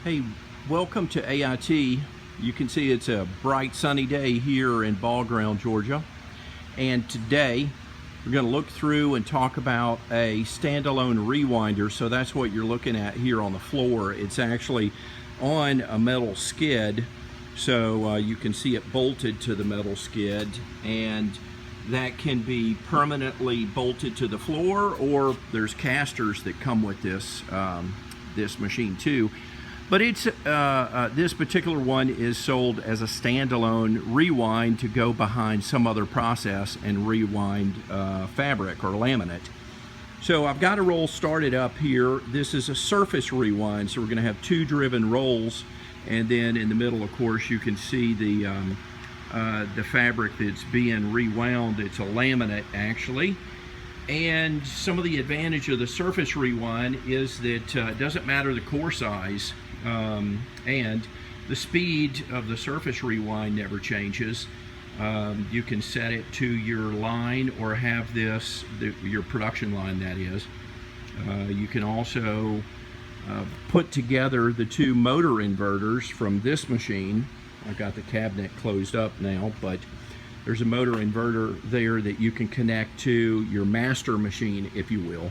Hey, welcome to AIT. You can see it's a bright sunny day here in Ball Ground, Georgia. And today we're going to look through and talk about a standalone rewinder. So that's what you're looking at here on the floor. It's actually on a metal skid. So you can see it bolted to the metal skid, and that can be permanently bolted to the floor, or there's casters that come with this this machine too. But it's this particular one is sold as a standalone rewind to go behind some other process and rewind fabric or laminate. So I've got a roll started up here. This is a surface rewind, so we're going to have two driven rolls, and then in the middle, of course, you can see the fabric that's being rewound. It's a laminate, actually. And some of the advantage of the surface rewind is that it doesn't matter the core size, and the speed of the surface rewind never changes. You can set it to your line or have this, your production line, that is. You can also put together the two motor inverters from this machine. I've got the cabinet closed up now, but there's a motor inverter there that you can connect to your master machine, if you will,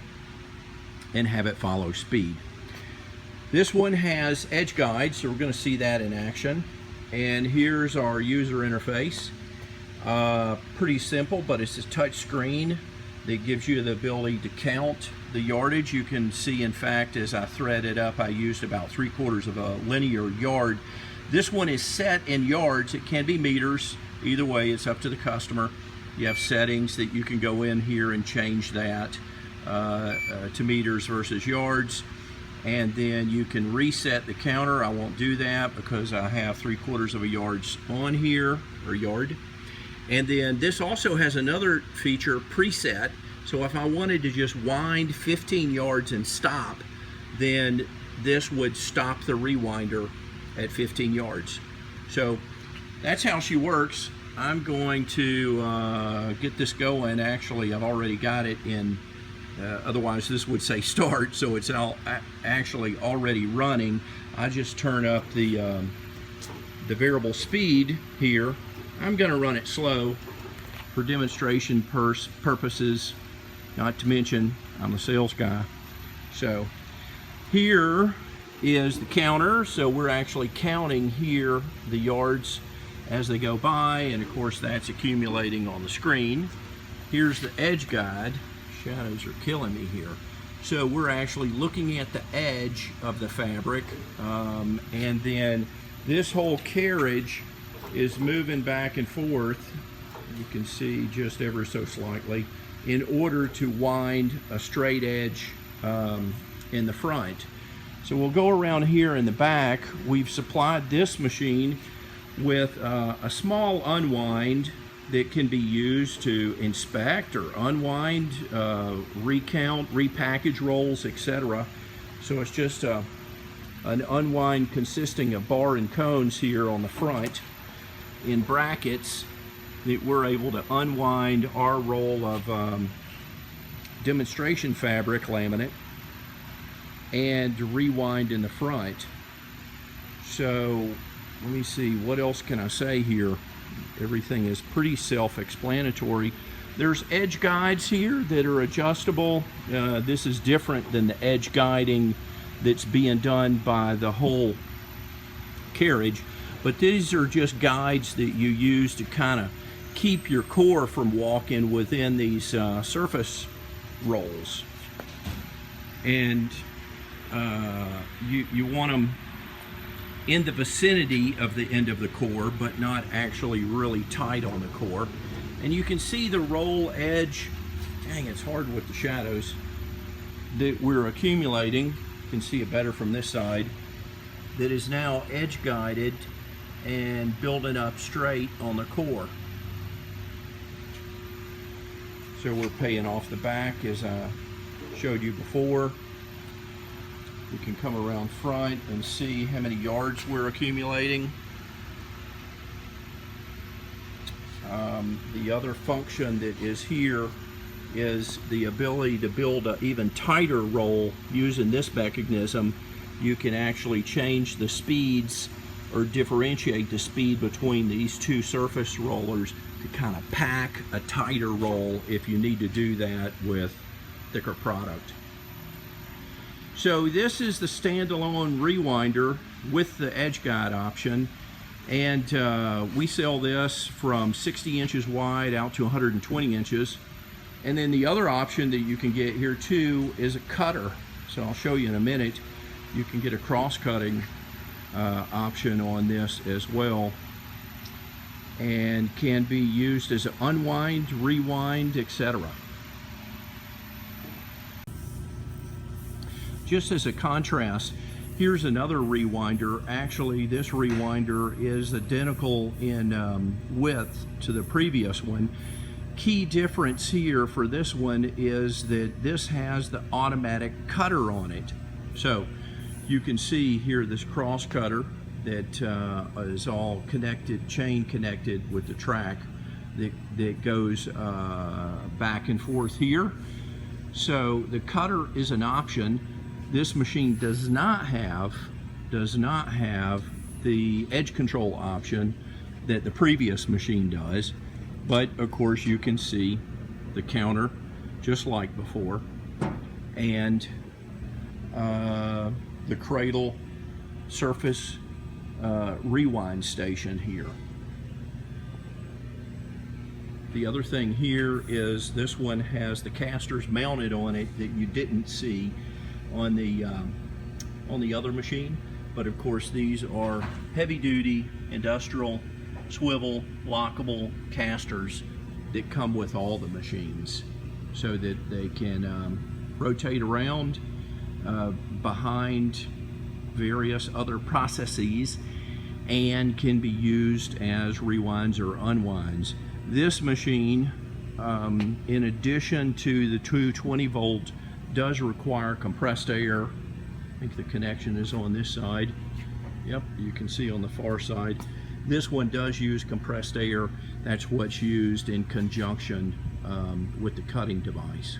and have it follow speed. This one has edge guides, so we're going to see that in action. And here's our user interface. Pretty simple, but it's a touch screen that gives you the ability to count the yardage. You can see, in fact, as I thread it up, I used about 3/4 of a linear yard. This one is set in yards. It can be meters. Either way, it's up to the customer. You have settings that you can go in here and change that to meters versus yards. And then you can reset the counter. I won't do that because I have 3/4 of a yard on here, or yard. And then this also has another feature, preset. So if I wanted to just wind 15 yards and stop, then this would stop the rewinder at 15 yards. So that's how she works. I'm going to get this going. Actually, I've already got it in, otherwise this would say start, so it's actually already running. I just turn up the variable speed here. I'm going to run it slow for demonstration purposes, not to mention I'm a sales guy. So here is the counter, so we're actually counting here the yards as they go by, and of course that's accumulating on the screen. Here's the edge guide. Shadows are killing me here. So we're actually looking at the edge of the fabric, and then this whole carriage is moving back and forth, you can see just ever so slightly, in order to wind a straight edge in the front. So we'll go around here in the back. We've supplied this machine with a small unwind that can be used to inspect or unwind, recount, repackage rolls, etc. So it's just an unwind consisting of bar and cones here on the front in brackets that we're able to unwind our roll of demonstration fabric laminate and rewind in the front. So let me see, what else can I say here? Everything is pretty self-explanatory. There's edge guides here that are adjustable. This is different than the edge guiding that's being done by the whole carriage, but these are just guides that you use to kind of keep your core from walking within these surface rolls. And you want them in the vicinity of the end of the core, but not actually really tight on the core. And you can see the roll edge, dang, it's hard with the shadows, that we're accumulating. You can see it better from this side, that is now edge guided and building up straight on the core. So we're paying off the back as I showed you before. We can come around front and see how many yards we're accumulating. The other function that is here is the ability to build an even tighter roll using this mechanism you can actually change the speeds or differentiate the speed between these two surface rollers to kind of pack a tighter roll if you need to do that with thicker product. So this is the standalone rewinder with the edge guide option, and we sell this from 60 inches wide out to 120 inches. And then the other option that you can get here too is a cutter. So I'll show you in a minute. You can get a cross-cutting option on this as well, and can be used as an unwind, rewind, etc. Just as a contrast, here's another rewinder. Actually, this rewinder is identical in width to the previous one. Key difference here for this one is that this has the automatic cutter on it. So you can see here this cross cutter that is all connected, chain connected with the track that goes back and forth here. So the cutter is an option. This machine does not have the edge control option that the previous machine does, but of course you can see the counter just like before, and the cradle surface rewind station here. The other thing here is this one has the casters mounted on it that you didn't see on the other machine, but of course these are heavy-duty industrial swivel lockable casters that come with all the machines, so that they can rotate around behind various other processes and can be used as rewinds or unwinds. This machine, in addition to the 220 volt, does require compressed air. I think the connection is on this side. Yep, you can see on the far side. This one does use compressed air. That's what's used in conjunction with the cutting device.